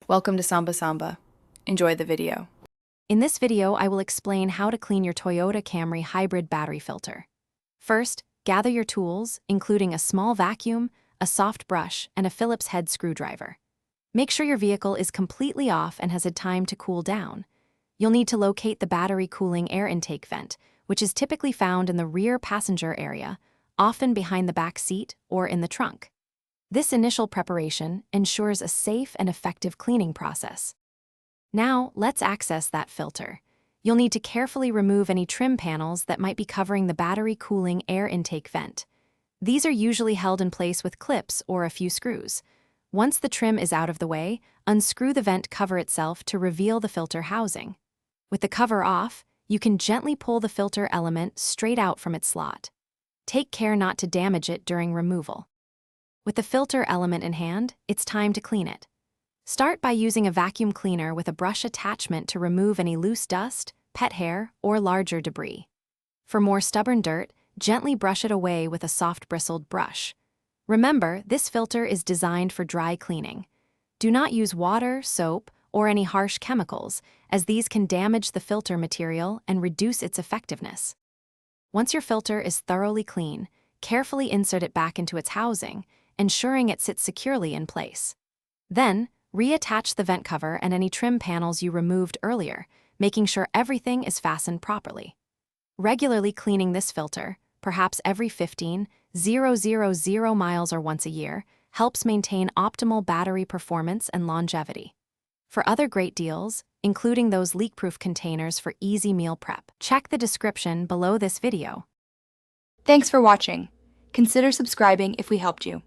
Welcome to Samba Samba. Enjoy the video. In this video, I will explain how to clean your Toyota Camry hybrid battery filter. First, gather your tools, including a small vacuum, a soft brush, and a Phillips head screwdriver. Make sure your vehicle is completely off and has had time to cool down. You'll need to locate the battery cooling air intake vent, which is typically found in the rear passenger area, often behind the back seat or in the trunk. This initial preparation ensures a safe and effective cleaning process. Now, let's access that filter. You'll need to carefully remove any trim panels that might be covering the battery cooling air intake vent. These are usually held in place with clips or a few screws. Once the trim is out of the way, unscrew the vent cover itself to reveal the filter housing. With the cover off, you can gently pull the filter element straight out from its slot. Take care not to damage it during removal. With the filter element in hand, it's time to clean it. Start by using a vacuum cleaner with a brush attachment to remove any loose dust, pet hair, or larger debris. For more stubborn dirt, gently brush it away with a soft bristled brush. Remember, this filter is designed for dry cleaning. Do not use water, soap, or any harsh chemicals, as these can damage the filter material and reduce its effectiveness. Once your filter is thoroughly clean, carefully insert it back into its housing, ensuring it sits securely in place. Then, reattach the vent cover and any trim panels you removed earlier, making sure everything is fastened properly. Regularly cleaning this filter, perhaps every 15,000 miles or once a year, helps maintain optimal battery performance and longevity. For other great deals, including those leak-proof containers for easy meal prep, check the description below this video. Thanks for watching. Consider subscribing if we helped you.